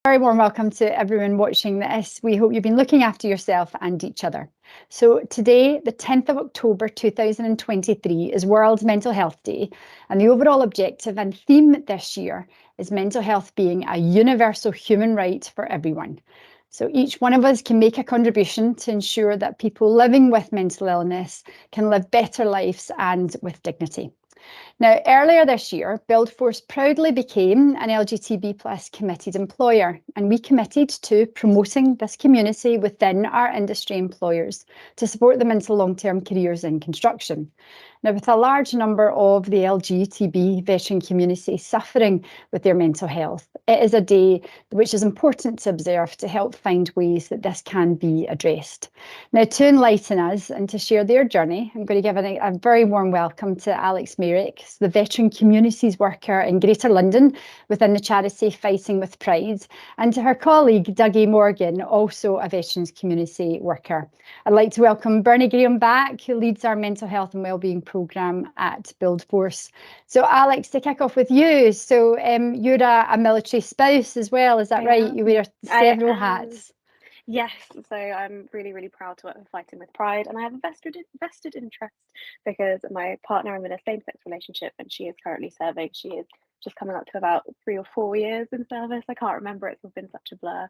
Very warm welcome to everyone watching this. We hope you've been looking after yourself and each other. So today, the 10th of October 2023, is World Mental Health Day, and the overall objective and theme this year is mental health being a universal human right for everyone. So each one of us can make a contribution to ensure that people living with mental illness can live better lives and with dignity. Now, earlier this year, Buildforce proudly became an LGTB plus committed employer, and we committed to promoting this community within our industry employers to support them into long-term careers in construction. Now, with a large number of the LGTB veteran community suffering with their mental health, it is a day which is important to observe to help find ways that this can be addressed. Now, to enlighten us and to share their journey, I'm going to give a very warm welcome to Alex Merrick, the veteran communities worker in Greater London within the charity Fighting with Pride, and to her colleague Dougie Morgan, also a veterans community worker. I'd like to welcome Bernie Graham back, who leads our mental health and wellbeing programme at Buildforce. So Alex, to kick off with you, so you're a military spouse as well, is that right? You wear several hats. Yes, so I'm really, really proud to work with Fighting with Pride, and I have a vested interest because my partner, I'm in a same-sex relationship, and she is currently serving. She is just coming up to about 3 or 4 years in service. I can't remember, it's been such a blur,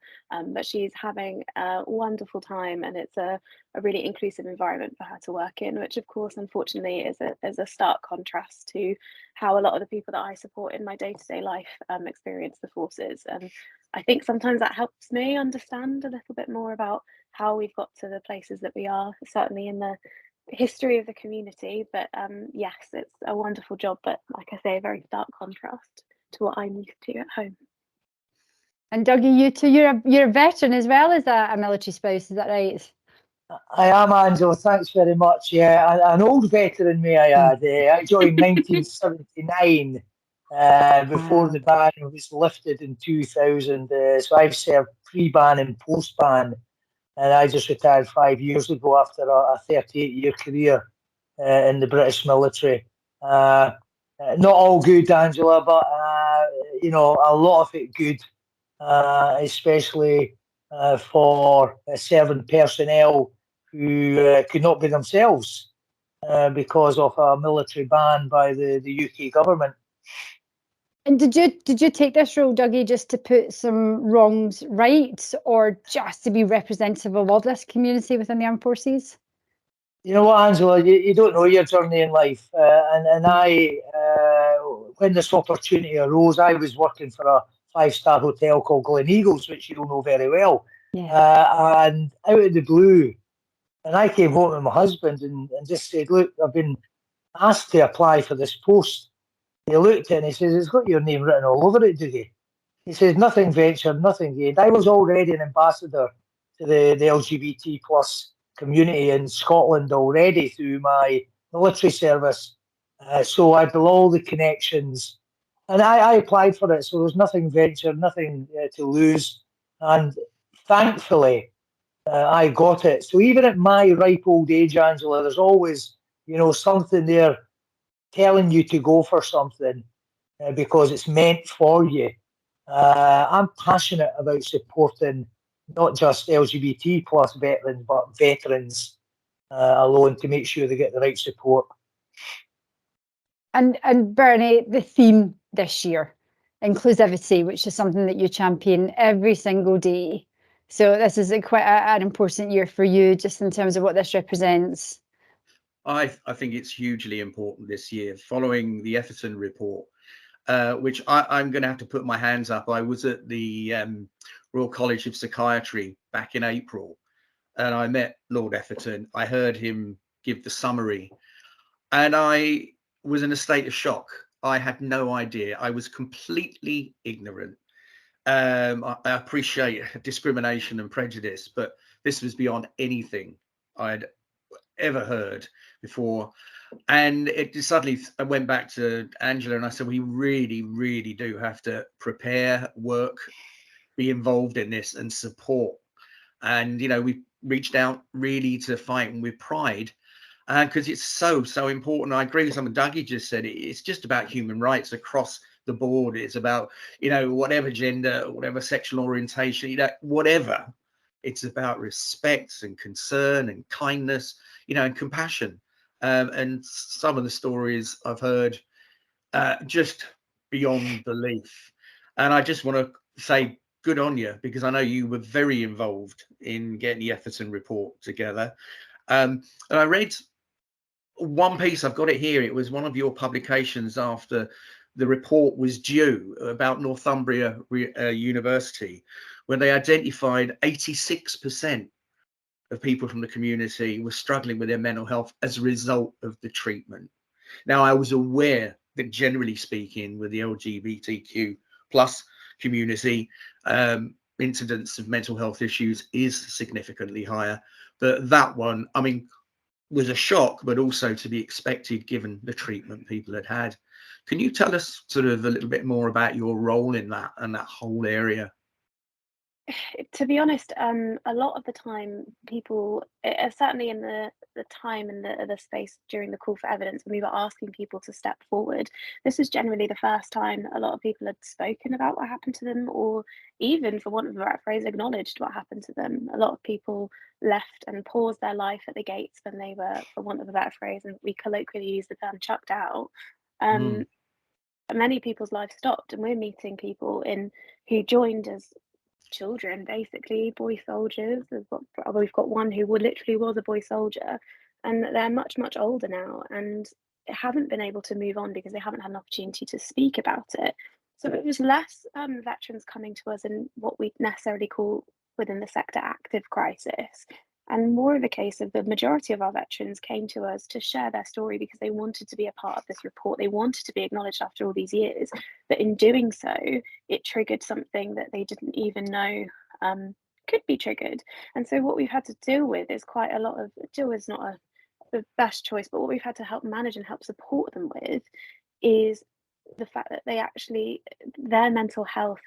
but she's having a wonderful time, and it's a really inclusive environment for her to work in, which of course, unfortunately, is a stark contrast to how a lot of the people that I support in my day-to-day life experience the forces. And I think sometimes that helps me understand a little bit more about how we've got to the places that we are, certainly in the history of the community. But yes, it's a wonderful job, but like I say, a very stark contrast to what I'm used to at home. And Dougie, you too, you're a veteran as well as a military spouse, is that right? I am, Angela, thanks very much. Yeah, an old veteran, may I add. I joined 1979 before the ban was lifted in 2000. So I've served pre-ban and post-ban, and I just retired 5 years ago after a 38-year career in the British military. Not all good, Angela, but a lot of it good, especially for serving personnel who could not be themselves because of a military ban by the UK government. And did you take this role, Dougie, just to put some wrongs right, or just to be representative of this community within the armed forces? You know what, Angela, you don't know your journey in life. And I, when this opportunity arose, I was working for a 5-star hotel called Glen Eagles, which you'll know very well. Yeah. And out of the blue, and I came home to my husband and just said, look, I've been asked to apply for this post. He looked at it and he says, it's got your name written all over it, Dougie. He says, nothing ventured, nothing gained. I was already an ambassador to the LGBT plus community in Scotland already through my military service. So I had all the connections. And I applied for it, so there was nothing ventured, nothing to lose. And thankfully, I got it. So even at my ripe old age, Angela, there's always, something there telling you to go for something because it's meant for you. I'm passionate about supporting not just LGBT plus veterans, but veterans alone to make sure they get the right support. And Bernie, the theme this year, inclusivity, which is something that you champion every single day. So this is quite an important year for you, just in terms of what this represents. I think it's hugely important this year, following the Etherton report, which I'm going to have to put my hands up. I was at the Royal College of Psychiatry back in April, and I met Lord Etherton. I heard him give the summary, and I was in a state of shock. I had no idea. I was completely ignorant. I appreciate discrimination and prejudice, but this was beyond anything I'd ever heard before. And it just suddenly, I went back to Angela and I said, we really, really do have to prepare, work, be involved in this and support. And, we reached out really to Fighting with Pride because it's so important. I agree with something Dougie just said. It's just about human rights across the board. It's about, you know, whatever gender, whatever sexual orientation, you know, whatever. It's about respect and concern and kindness, you know, and compassion. And some of the stories I've heard just beyond belief. And I just want to say good on you, because I know you were very involved in getting the Etherton report together. And I read one piece, I've got it here. It was one of your publications after the report was due about Northumbria University, where they identified 86% of people from the community were struggling with their mental health as a result of the treatment. Now, I was aware that generally speaking, with the LGBTQ plus community, incidence of mental health issues is significantly higher. But that one, I mean, was a shock, but also to be expected given the treatment people had had. Can you tell us sort of a little bit more about your role in that and that whole area? To be honest, a lot of the time people, certainly in the time and the space during the call for evidence, when we were asking people to step forward, this was generally the first time a lot of people had spoken about what happened to them, or even, for want of a better phrase, acknowledged what happened to them. A lot of people left and paused their life at the gates when they were, for want of a better phrase, and we colloquially use the term, chucked out. Many people's lives stopped, and we're meeting people who joined as children, basically boy soldiers. We've got one who literally was a boy soldier, and they're much older now and haven't been able to move on because they haven't had an opportunity to speak about it. So it was less veterans coming to us in what we necessarily call within the sector active crisis, and more of a case of the majority of our veterans came to us to share their story because they wanted to be a part of this report. They wanted to be acknowledged after all these years, but in doing so, it triggered something that they didn't even know could be triggered. And so what we've had to deal with is quite a lot of, deal is not the best choice, but what we've had to help manage and help support them with is the fact that their mental health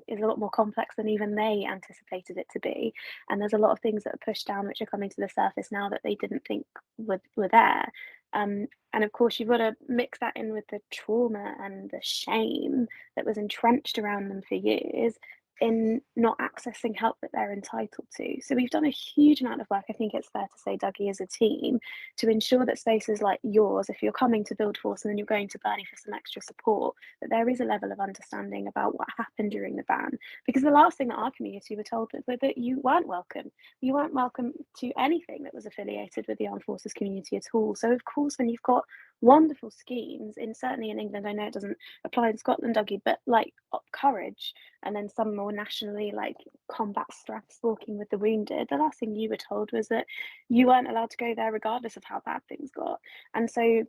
is a lot more complex than even they anticipated it to be, and there's a lot of things that are pushed down which are coming to the surface now that they didn't think were there. And of course, you've got to mix that in with the trauma and the shame that was entrenched around them for years in not accessing help that they're entitled to. So we've done a huge amount of work, I think it's fair to say, Dougie, as a team, to ensure that spaces like yours, if you're coming to Build Force and then you're going to Burnley for some extra support, that there is a level of understanding about what happened during the ban. Because the last thing that our community were told was that you weren't welcome. You weren't welcome to anything that was affiliated with the armed forces community at all. So of course, when you've got wonderful schemes, certainly in England, I know it doesn't apply in Scotland, Dougie, but like Up Courage, and then some more nationally like Combat Straths, Walking with the Wounded, the last thing you were told was that you weren't allowed to go there regardless of how bad things got. And so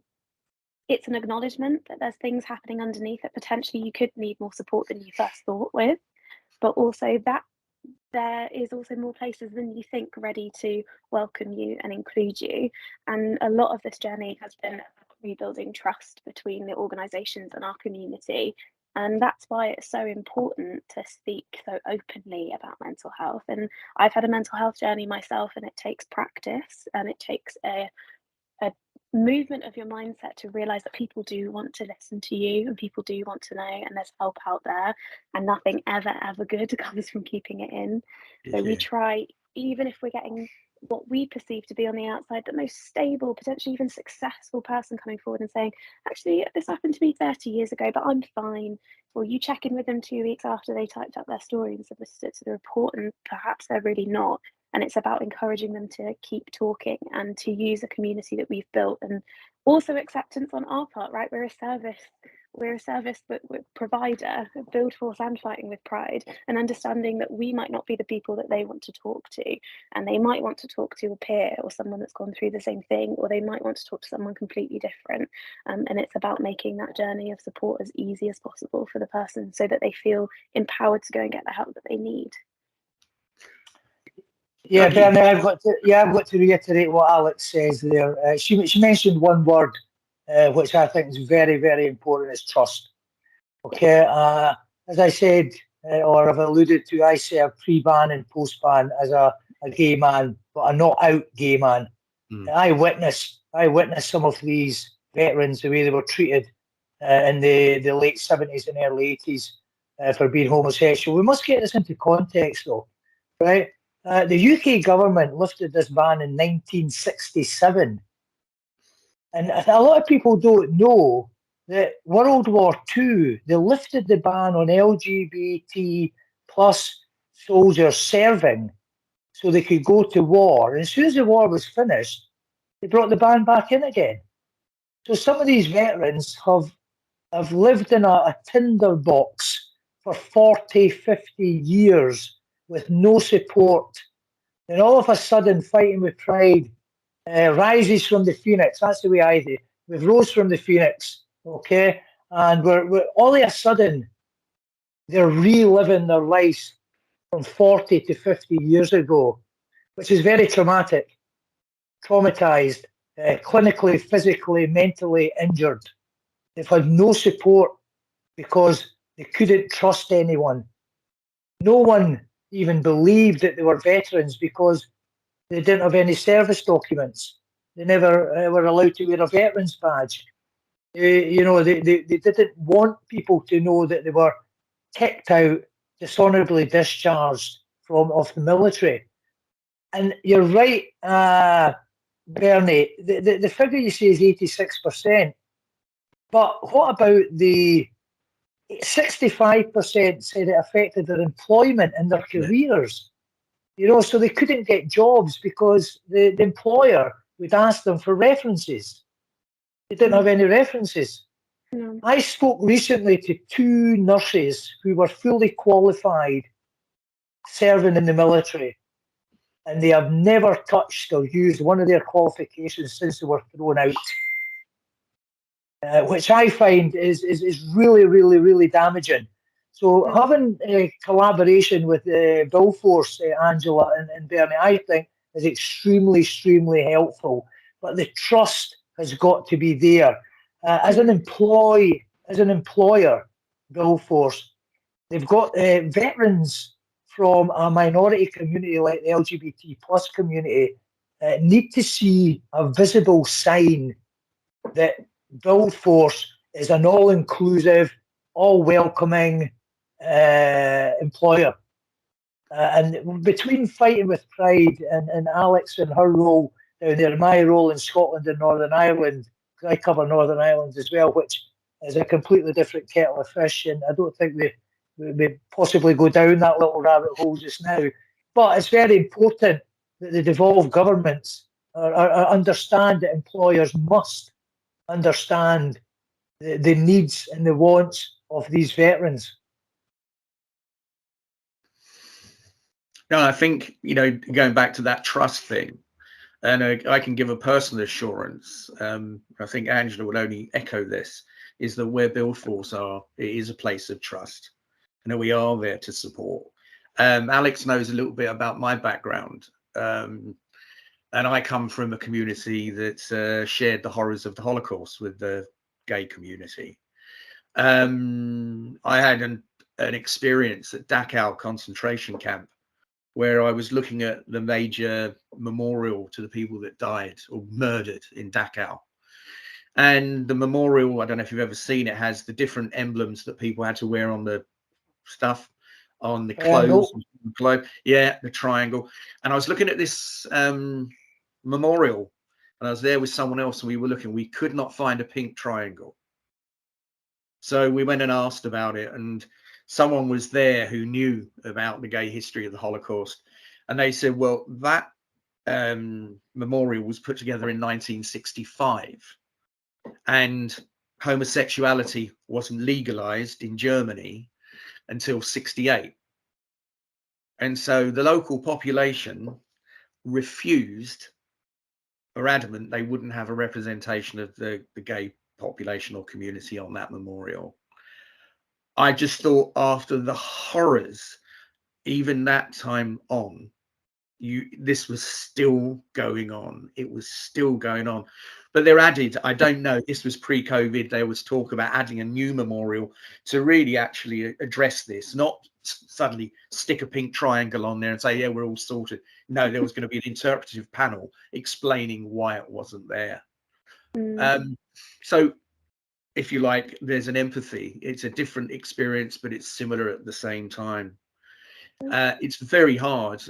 it's an acknowledgement that there's things happening underneath that potentially you could need more support than you first thought with, but also that there is also more places than you think ready to welcome you and include you. And a lot of this journey has been rebuilding trust between the organisations and our community. And that's why it's so important to speak so openly about mental health. And I've had a mental health journey myself, and it takes practice, and it takes a movement of your mindset to realise that people do want to listen to you, and people do want to know, and there's help out there, and nothing ever good comes from keeping it in. So we try, even if we're getting what we perceive to be on the outside the most stable, potentially even successful person coming forward and saying, actually, this happened to me 30 years ago, but I'm fine. Or you check in with them 2 weeks after they typed up their story and submitted it to the report, and perhaps they're really not. And it's about encouraging them to keep talking and to use a community that we've built, and also acceptance on our part, right? We're a service provider, Build Force and Fighting with Pride, and understanding that we might not be the people that they want to talk to, and they might want to talk to a peer or someone that's gone through the same thing, or they might want to talk to someone completely different. And it's about making that journey of support as easy as possible for the person so that they feel empowered to go and get the help that they need. Yeah, Bernie, I've got to reiterate what Alex says there. She mentioned one word, which I think is very, very important, is trust. Okay, as I said, or I've alluded to, I served pre-ban and post-ban as a gay man, but a not out gay man. I witnessed some of these veterans, the way they were treated, in the late 70s and early 80s for being homosexual. We must get this into context, though, right? The UK government lifted this ban in 1967. And a lot of people don't know that World War II, they lifted the ban on LGBT plus soldiers serving so they could go to war. And as soon as the war was finished, they brought the ban back in again. So some of these veterans have lived in a tinderbox for 40, 50 years with no support. And all of a sudden, Fighting with Pride rises from the phoenix. That's the way I do. We've rose from the phoenix, okay? And we're all of a sudden, they're reliving their lives from 40 to 50 years ago, which is very traumatic, traumatized, clinically, physically, mentally injured. They've had no support because they couldn't trust anyone. No one even believed that they were veterans because they didn't have any service documents. They never were allowed to wear a veterans badge. They didn't want people to know that they were kicked out, dishonourably discharged of the military. And you're right, Bernie, the figure you say is 86%. But what about the 65% said it affected their employment and their careers? So they couldn't get jobs because the employer would ask them for references. They didn't have any references. No. I spoke recently to 2 nurses who were fully qualified serving in the military, and they have never touched or used one of their qualifications since they were thrown out, which I find is really, really, really damaging. So having a collaboration with Billforce, Angela and Bernie, I think is extremely, extremely helpful. But the trust has got to be there. As an employer, Billforce, they've got veterans from a minority community like the LGBT plus community need to see a visible sign that Billforce is an all-inclusive, all-welcoming employer. And between Fighting with Pride and Alex and her role down there, my role in Scotland and Northern Ireland, because I cover Northern Ireland as well, which is a completely different kettle of fish, and I don't think we possibly go down that little rabbit hole just now. But it's very important that the devolved governments understand that employers must understand the needs and the wants of these veterans. No, I think, going back to that trust thing, and I can give a personal assurance, I think Angela would only echo this, is that where Billforce are, it is a place of trust, and that we are there to support. Alex knows a little bit about my background, and I come from a community that shared the horrors of the Holocaust with the gay community. I had an experience at Dachau concentration camp, where I was looking at the major memorial to the people that died or murdered in Dachau. And the memorial, I don't know if you've ever seen it, has the different emblems that people had to wear on the stuff, on the clothes. Yeah, the triangle. And I was looking at this memorial, and I was there with someone else, and we were looking, we could not find a pink triangle. So we went and asked about it, and someone was there who knew about the gay history of the Holocaust, and they said, well, that memorial was put together in 1965, and homosexuality wasn't legalized in Germany until 68. And so the local population refused, or adamant they wouldn't have a representation of the gay population or community on that memorial. I just thought, after the horrors, even that time on, this was still going on. It was still going on. But they're added, I don't know, this was pre-COVID, there was talk about adding a new memorial to really actually address this, not suddenly stick a pink triangle on there and say, yeah, we're all sorted. No, there was going to be an interpretive panel explaining why it wasn't there. So if you like, there's an empathy. It's a different experience, but it's similar at the same time. It's very hard.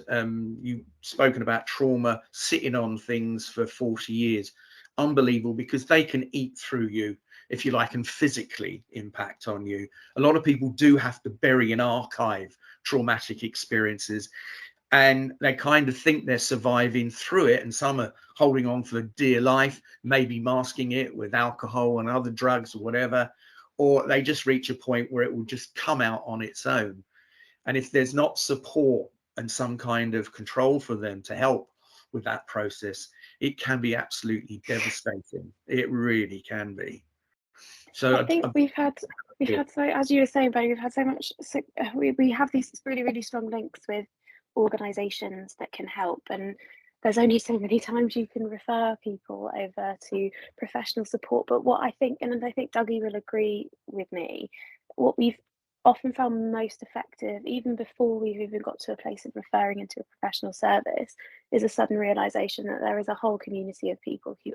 You've spoken about trauma, sitting on things for 40 years. Unbelievable, because they can eat through you, if you like, and physically impact on you. A lot of people do have to bury and archive traumatic experiences, and they kind of think they're surviving through it, and some are holding on for dear life, maybe masking it with alcohol and other drugs or whatever, or they just reach a point where it will just come out on its own. And if there's not support and some kind of control for them to help with that process, it can be absolutely devastating. It really can be. So I think we've had so, as you were saying, Barry, we've had so much. So we have these really strong links with organisations that can help, and there's only so many times you can refer people over to professional support. But what I think, and I think Dougie will agree with me, what we've often found most effective, even before we've even got to a place of referring into a professional service, is a sudden realisation that there is a whole community of people who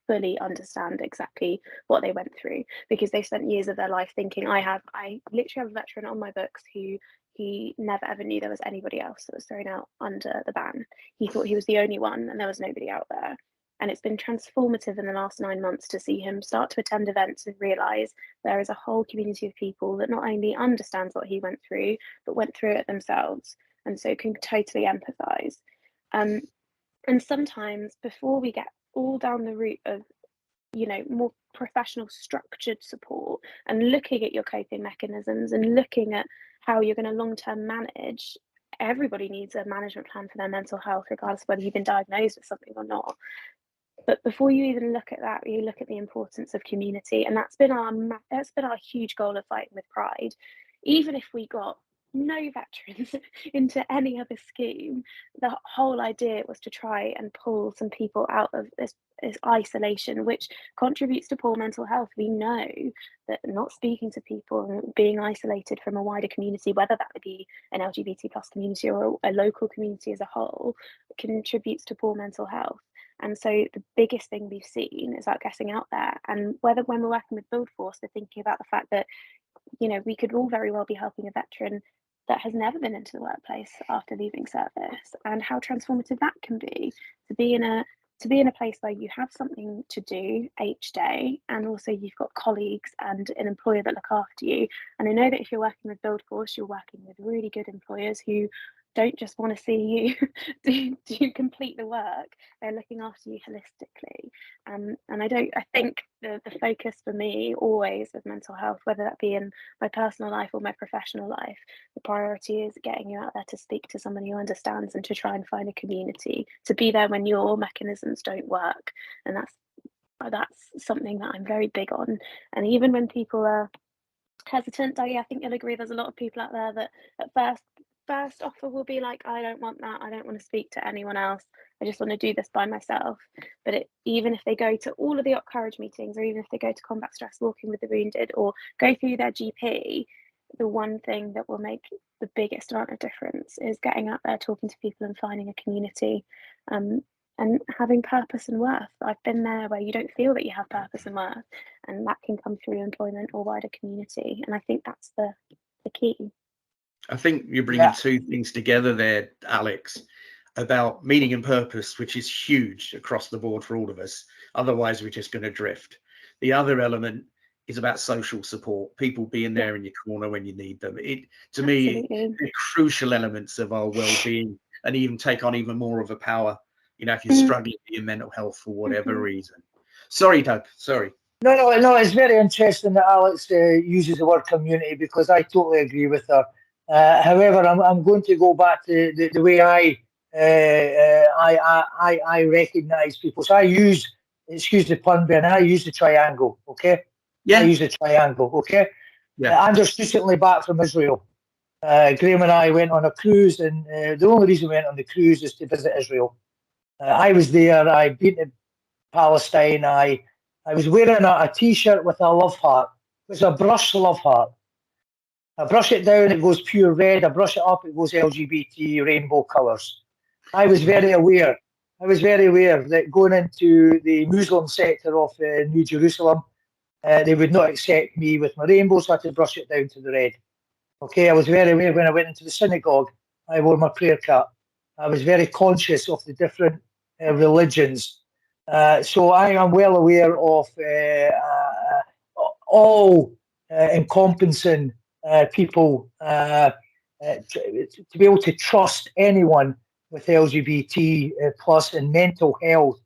fully understand exactly what they went through, because they spent years of their life thinking, I literally have a veteran on my books who he never ever knew there was anybody else that was thrown out under the ban. He thought he was the only one and there was nobody out there. And it's been transformative in the last 9 months to see him start to attend events and realise there is a whole community of people that not only understands what he went through, but went through it themselves, and so can totally empathise. And sometimes before we get all down the route of, you know, more professional structured support and looking at your coping mechanisms and looking at how you're going to long-term manage, everybody needs a management plan for their mental health, regardless of whether you've been diagnosed with something or not. But before you even look at that, you look at the importance of community, and that's been our huge goal of Fighting with Pride. Even if we got no veterans into any other scheme, the whole idea was to try and pull some people out of this isolation, which contributes to poor mental health. We know that not speaking to people and being isolated from a wider community, whether that would be an LGBT plus community or a local community as a whole, contributes to poor mental health. And so the biggest thing we've seen is about getting out there. And when we're working with Build Force, we're thinking about the fact that, you know, we could all very well be helping a veteran that has never been into the workplace after leaving service, and how transformative that can be to be in a place where you have something to do each day, and also you've got colleagues and an employer that look after you. And I know that if you're working with Build Force, you're working with really good employers who don't just want to see you do complete the work. They're looking after you holistically. And I think the focus for me always with mental health, whether that be in my personal life or my professional life, the priority is getting you out there to speak to someone who understands and to try and find a community, to be there when your mechanisms don't work. And that's something that I'm very big on. And even when people are hesitant, I think you'll agree, there's a lot of people out there that at first offer will be like, I don't want that, I don't want to speak to anyone else, I just want to do this by myself. But even if they go to all of the Up Courage meetings, or even if they go to Combat Stress Walking with the Wounded, or go through their GP, the one thing that will make the biggest amount of difference is getting out there, talking to people and finding a community, and having purpose and worth. I've been there where you don't feel that you have purpose and worth, and that can come through employment or wider community. And I think that's the key. I think you're bringing two things together there, Alex, about meaning and purpose, which is huge across the board for all of us. Otherwise, we're just going to drift. The other element is about social support, people being there in your corner when you need them. To me, they're crucial elements of our well-being, and even take on even more of a power, you know, if you're struggling with your mental health for whatever reason. Sorry, Doug, sorry. No, it's very interesting that Alex uses the word community, because I totally agree with her. However, I'm going to go back to the way I recognise people. So I use, excuse the pun, Ben, I use the triangle, okay? Yeah. I use the triangle, okay? Yeah. I'm just recently back from Israel. Graham and I went on a cruise, and the only reason we went on the cruise is to visit Israel. I was there, I'd been to Palestine, I was wearing a T-shirt with a love heart. It was a brushed love heart. I brush it down, it goes pure red. I brush it up, it goes LGBT rainbow colours. I was very aware that going into the Muslim sector of New Jerusalem, they would not accept me with my rainbow, so I had to brush it down to the red. Okay, I was very aware when I went into the synagogue, I wore my prayer cap. I was very conscious of the different religions. So I am well aware of all encompassing people to be able to trust anyone with LGBT plus and mental health.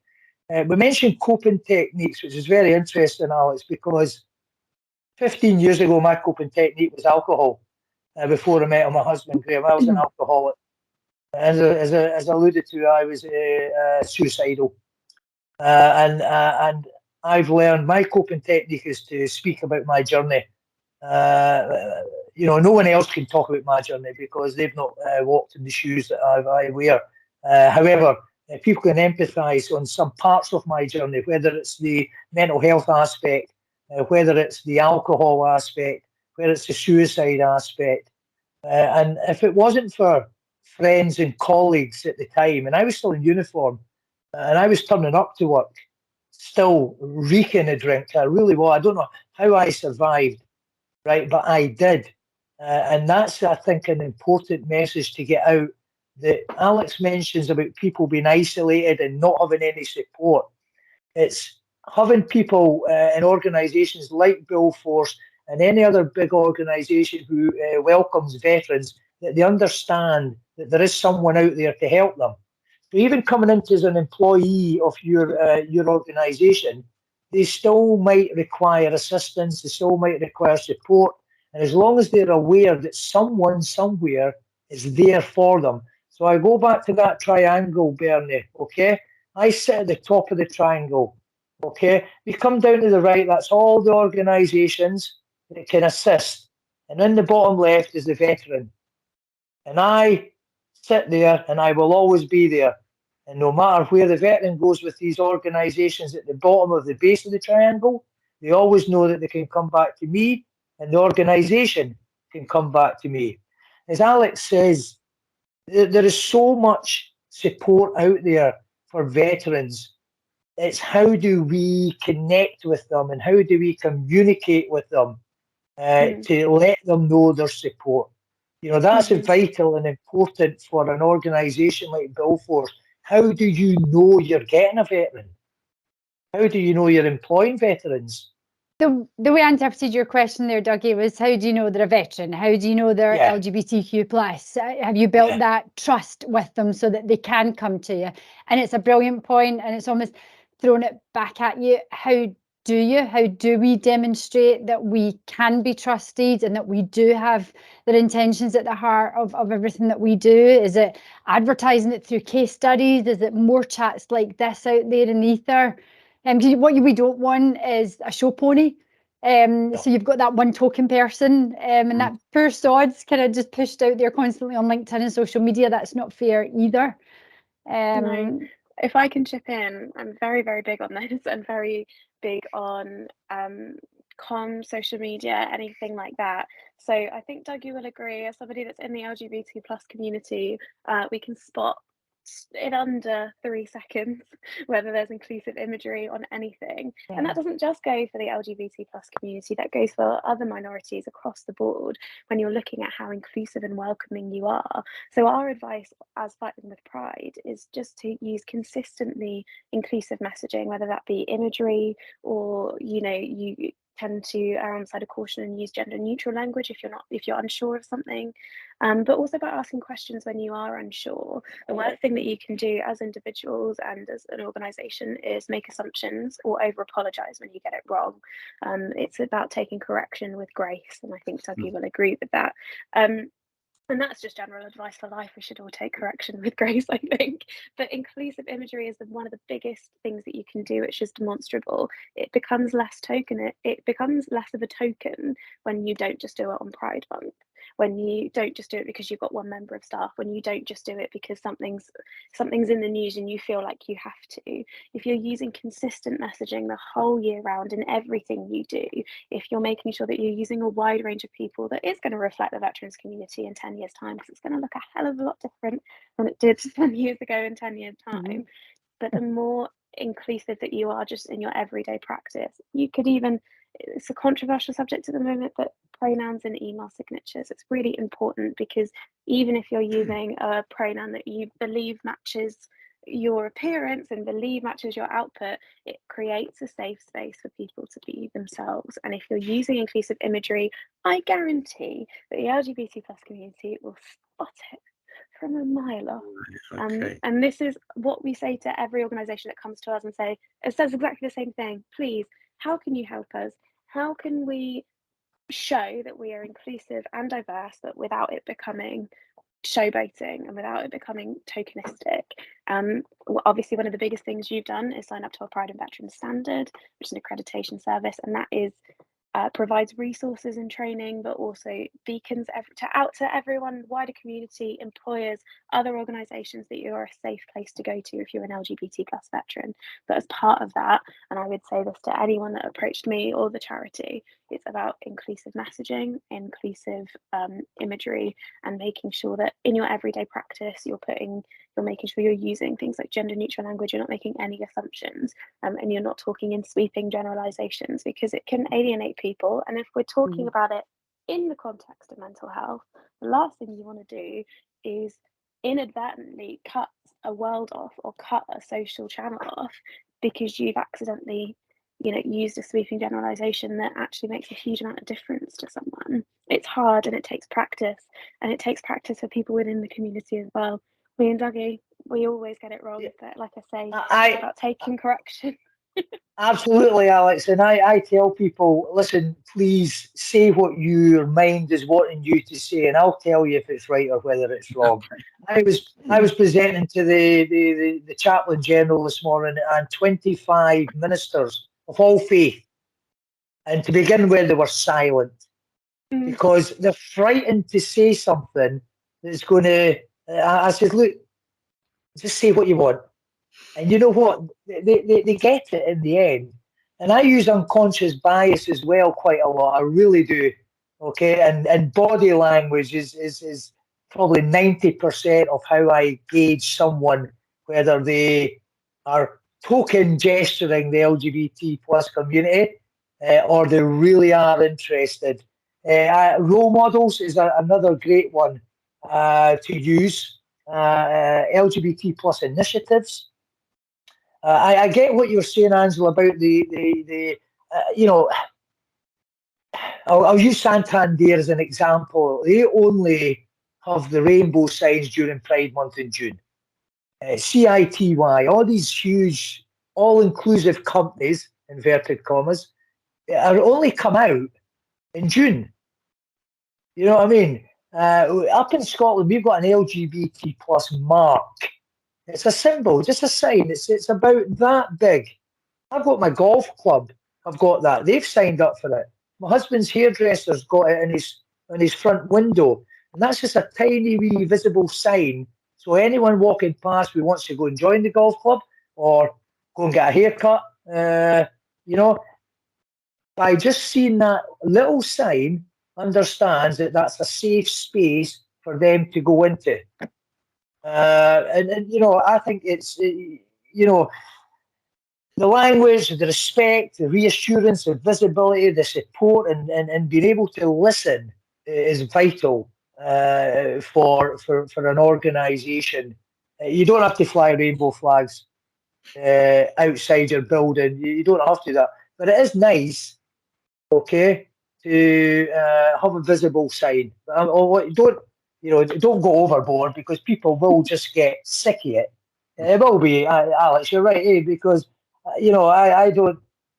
We mentioned coping techniques, which is very interesting, Alex, because 15 years ago, my coping technique was alcohol. Before I met my husband, Graham, I was an alcoholic. As I alluded to, I was suicidal. And I've learned my coping technique is to speak about my journey. No one else can talk about my journey because they've not walked in the shoes that I wear. However, people can empathise on some parts of my journey, whether it's the mental health aspect, whether it's the alcohol aspect, whether it's the suicide aspect. And if it wasn't for friends and colleagues at the time, and I was still in uniform, and I was turning up to work, still reeking of drink. I really was. I don't know how I survived, right? But I did. And that's, I think, an important message to get out that Alex mentions about people being isolated and not having any support. It's having people in organisations like Billforce and any other big organisation who welcomes veterans, that they understand that there is someone out there to help them. So even coming into as an employee of your organisation, they still might require assistance, they still might require support, and as long as they're aware that someone somewhere is there for them. So I go back to that triangle, Bernie, okay? I sit at the top of the triangle, okay? We come down to the right, that's all the organisations that can assist. And in the bottom left is the veteran. And I sit there and I will always be there. And no matter where the veteran goes with these organisations at the bottom of the base of the triangle, they always know that they can come back to me and the organisation can come back to me. As Alex says, there is so much support out there for veterans. It's how do we connect with them and how do we communicate with them to let them know their support. That's vital and important for an organisation like Billforce. How do you know you're getting a veteran? How do you know you're employing veterans? The way I interpreted your question there, Dougie, was how do you know they're a veteran? How do you know they're LGBTQ plus? Have you built that trust with them so that they can come to you? And it's a brilliant point, and it's almost thrown it back at you. How do we demonstrate that we can be trusted and that we do have their intentions at the heart of everything that we do? Is it advertising it through case studies? Is it more chats like this out there in ether? What we don't want is a show pony. So you've got that one token person and that poor sod's kind of just pushed out there constantly on LinkedIn and social media. That's not fair either. No. If I can chip in, I'm very, very big on this and very big on comms, social media, anything like that. So I think Dougie will agree, as somebody that's in the LGBT plus community, we can spot in under 3 seconds whether there's inclusive imagery on anything. And that doesn't just go for the LGBT plus community, that goes for other minorities across the board when you're looking at how inclusive and welcoming you are. So our advice as Fighting with Pride is just to use consistently inclusive messaging, whether that be imagery or you tend to err on the side of caution and use gender neutral language if you're unsure of something, but also by asking questions when you are unsure. The worst thing that you can do as individuals and as an organisation is make assumptions or over apologise when you get it wrong. It's about taking correction with grace, and I think Dougie will agree with that. And that's just general advice for life. We should all take correction with grace, I think. But inclusive imagery is one of the biggest things that you can do. It's just demonstrable. It becomes less token. It becomes less of a token when you don't just do it on Pride Month. When you don't just do it because you've got one member of staff, when you don't just do it because something's in the news and you feel like you have to. If you're using consistent messaging the whole year round in everything you do, if you're making sure that you're using a wide range of people, that is going to reflect the veterans community in 10 years' time, because it's going to look a hell of a lot different than it did 10 years ago in 10 years' time. But the more inclusive that you are just in your everyday practice, you could even it's a controversial subject at the moment, but pronouns in email signatures, it's really important, because even if you're using a pronoun that you believe matches your appearance and believe matches your output, it creates a safe space for people to be themselves. And if you're using inclusive imagery, I guarantee that the LGBT plus community will spot it from a mile off. Okay. And this is what we say to every organisation that comes to us and say, it says exactly the same thing. Please, how can you help us? How can we show that we are inclusive and diverse, but without it becoming showboating and without it becoming tokenistic? Obviously, one of the biggest things you've done is sign up to our Pride and Veterans Standard, which is an accreditation service, and that is provides resources and training, but also beacons out to everyone, wider community, employers, other organisations, that you're a safe place to go to if you're an LGBT plus veteran. But as part of that, and I would say this to anyone that approached me or the charity, it's about inclusive messaging, inclusive imagery, and making sure that in your everyday practice you're making sure you're using things like gender neutral language. You're not making any assumptions, and you're not talking in sweeping generalizations, because it can alienate people. And if we're talking about it in the context of mental health, the last thing you want to do is inadvertently cut a world off or cut a social channel off because you've accidentally used a sweeping generalization that actually makes a huge amount of difference to someone. It's hard, and it takes practice, and it takes practice for people within the community as well. Me and Dougie, we always get it wrong, but like I say, it's about taking correction. Absolutely, Alex. And I tell people, listen, please say what your mind is wanting you to say, and I'll tell you if it's right or whether it's wrong. I was presenting to the Chaplain General this morning, and 25 ministers of all faith, and to begin with, they were silent because they're frightened to say something that's going to. I said, look, just say what you want. And you know what? They get it in the end. And I use unconscious bias as well quite a lot. I really do. Okay. And body language is probably 90% of how I gauge someone, whether they are token gesturing the LGBT plus community or they really are interested. Role models is another great one to use. LGBT plus initiatives. I get what you're saying, Angela, about the I'll use Santander as an example. They only have the rainbow signs during Pride Month in June. CITY, all these huge, all-inclusive companies, inverted commas, are only come out in June. You know what I mean? Up in Scotland, we've got an LGBT plus mark. It's a symbol, just a sign. It's about that big. I've got my golf club. I've got that. They've signed up for it. My husband's hairdresser's got it in his front window, and that's just a tiny wee visible sign. So anyone walking past who wants to go and join the golf club or go and get a haircut, by just seeing that little sign, understands that that's a safe space for them to go into. I think it's, the language, the respect, the reassurance, the visibility, the support, and being able to listen is vital for an organisation. You don't have to fly rainbow flags outside your building. You don't have to do that. But it is nice, okay, to have a visible sign. Don't go overboard, because people will just get sick of it. It will be, Alex, you're right, because, I don't,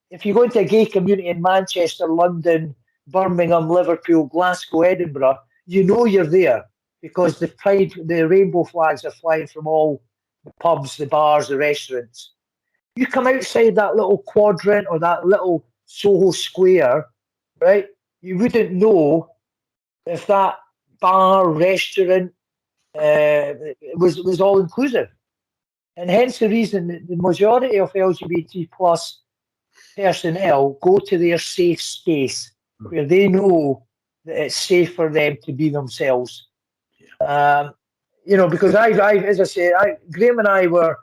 if you go into a gay community in Manchester, London, Birmingham, Liverpool, Glasgow, Edinburgh, you're there, because the rainbow flags are flying from all the pubs, the bars, the restaurants. You come outside that little quadrant or that little Soho Square, right? You wouldn't know if that bar, restaurant was all inclusive. And hence the reason that the majority of LGBT plus personnel go to their safe space where they know that it's safe for them to be themselves. Because as I say, Graham and I were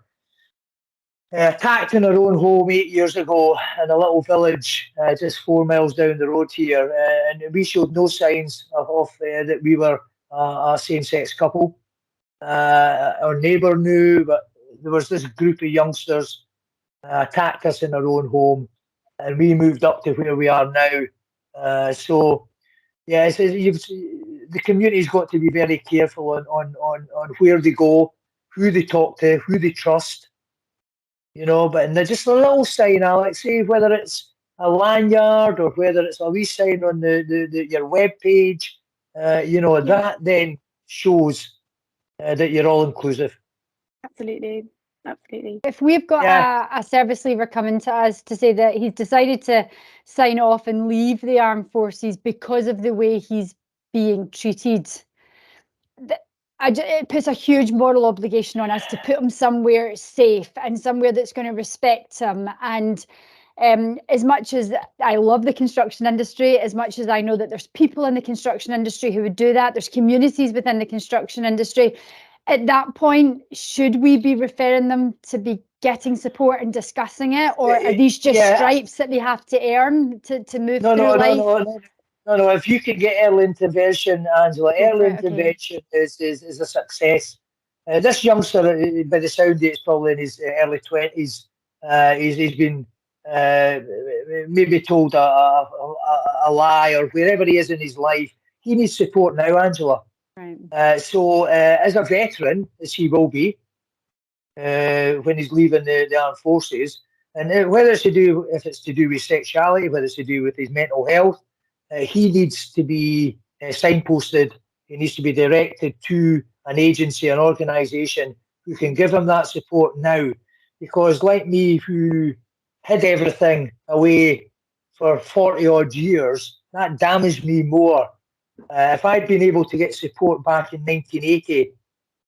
attacked in our own home 8 years ago in a little village just 4 miles down the road here, and we showed no signs of that we were a same-sex couple. Our neighbour knew, but there was this group of youngsters attacked us in our own home, and we moved up to where we are now. So, yeah, the community's got to be very careful on where they go, who they talk to, who they trust. You know, but and just a little sign, Alex, say whether it's a lanyard or whether it's a wee sign on your web page, you know, that then shows that you're all inclusive. Absolutely. Absolutely. If we've got a service leaver coming to us to say that he's decided to sign off and leave the armed forces because of the way he's being treated, it puts a huge moral obligation on us to put him somewhere safe and somewhere that's going to respect him. And as much as I love the construction industry, as much as I know that there's people in the construction industry who would do that, there's communities within the construction industry. At that point, should we be referring them to be getting support and discussing it, or are these just stripes that they have to earn to move through life? No. If you can get early intervention, Angela, early intervention is a success. This youngster, by the sound of it, is probably in his early 20s. He's been maybe told a lie, or wherever he is in his life. He needs support now, Angela. Right. So, as a veteran, as he will be, when he's leaving the armed forces, and whether it's to do with sexuality, whether it's to do with his mental health, he needs to be signposted. He needs to be directed to an agency, an organisation who can give him that support now. Because like me, who hid everything away for 40 odd years, that damaged me more. If I'd been able to get support back in 1980,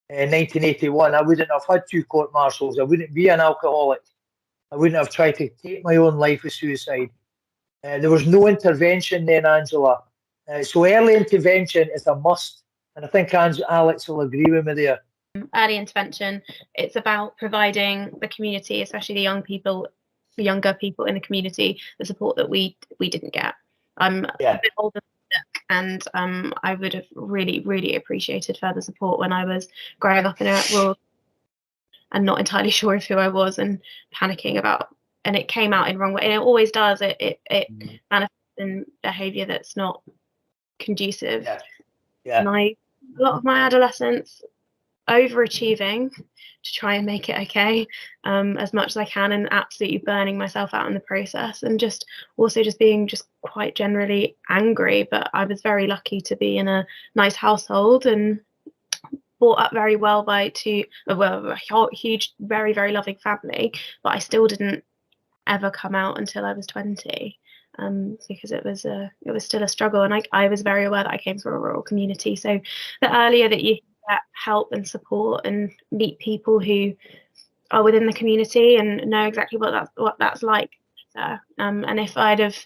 1981, I wouldn't have had 2 court martials. I wouldn't be an alcoholic. I wouldn't have tried to take my own life with suicide. There was no intervention then, Angela. So early intervention is a must. And I think Alex will agree with me there. Early intervention, it's about providing the community, especially the younger people in the community, the support that we didn't get. I'm a bit older and I would have really appreciated further support when I was growing up in a rural and not entirely sure of who I was and panicking about, and it came out in wrong way, and it always does. It manifests in behaviour that's not conducive. And a lot of my adolescence overachieving to try and make it okay as much as I can, and absolutely burning myself out in the process, and just being quite generally angry. But I was very lucky to be in a nice household and brought up very well by a huge, very, very loving family, but I still didn't ever come out until I was 20, because it was still a struggle, and I was very aware that I came from a rural community. So the earlier that you get help and support and meet people who are within the community and know exactly what that's like, and if I'd have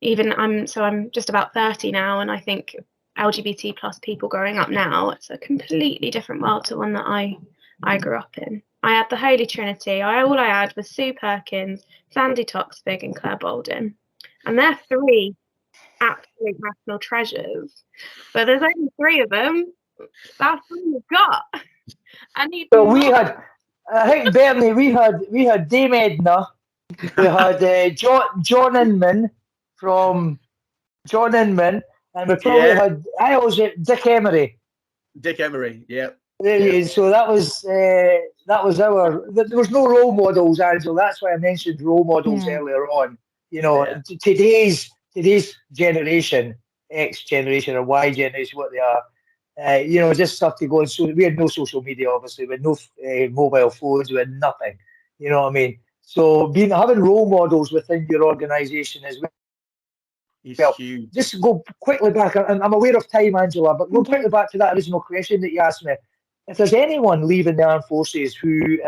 I'm just about 30 now, and I think LGBT plus people growing up now, it's a completely different world to one that I grew up in. I had the Holy Trinity. All I had was Sue Perkins, Sandy Toksvig, and Claire Bolden, and they're 3 absolute national treasures. But there's only 3 of them. That's what we've got. We had, I think, Bernie, we had Dame Edna, we had John Inman from John Inman, and we probably had, I always said Dick Emery. Dick Emery, yeah. So that was our. There was no role models, Angela. That's why I mentioned role models earlier on. You know, today's generation, X generation or Y generation, what they are, you know, just stuff to go. And so we had no social media, obviously. We had no mobile phones. We had nothing. You know what I mean? So having role models within your organisation as well. Huge. Just go quickly back. I'm aware of time, Angela, but go quickly back to that original question that you asked me. If there's anyone leaving the armed forces who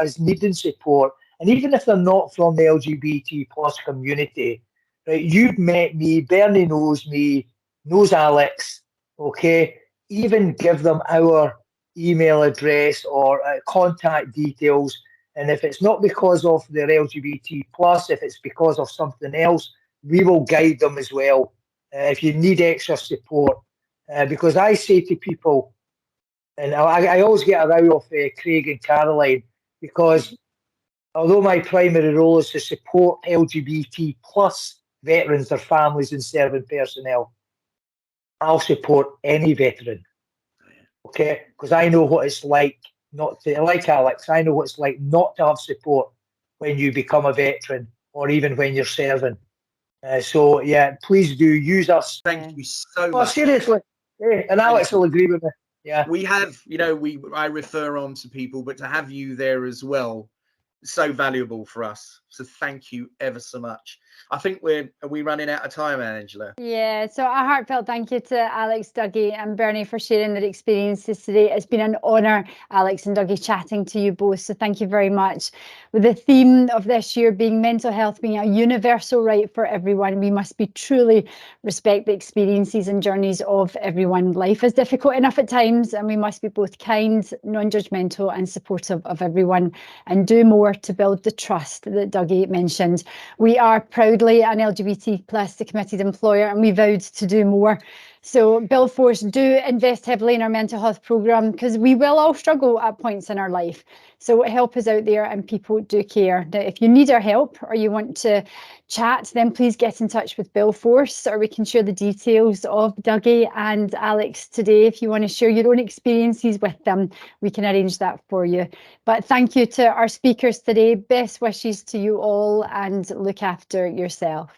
is needing support, and even if they're not from the LGBT plus community, right? You've met me, Bernie knows me, knows Alex, okay? Even give them our email address or contact details. And if it's not because of their LGBT plus, if it's because of something else, we will guide them as well. If you need extra support, because I say to people, and I always get a row off Craig and Caroline, because although my primary role is to support LGBT plus veterans, their families and serving personnel, I'll support any veteran. Okay, because I know what it's like not to, like Alex, I know what it's like not to have support when you become a veteran or even when you're serving. So yeah, please do use us. Thank you so Oh, much. seriously. Yeah, and Alex will agree with me. Yeah. We have, I refer on to people, but to have you there as well, so valuable for us. So thank you ever so much. I think are we running out of time, Angela? Yeah, so a heartfelt thank you to Alex, Dougie and Bernie for sharing their experiences today. It's been an honour, Alex and Dougie, chatting to you both, so thank you very much. With the theme of this year being mental health being a universal right for everyone, we must be truly respect the experiences and journeys of everyone. Life is difficult enough at times, and we must be both kind, non-judgmental and supportive of everyone, and do more to build the trust that Dougie mentioned. We are proudly an LGBT plus committed employer, and we vowed to do more. So Billforce, do invest heavily in our mental health programme, because we will all struggle at points in our life. So help us out there, and people do care. Now, if you need our help or you want to chat, then please get in touch with Billforce, or we can share the details of Dougie and Alex today. If you want to share your own experiences with them, we can arrange that for you. But thank you to our speakers today. Best wishes to you all, and look after yourself.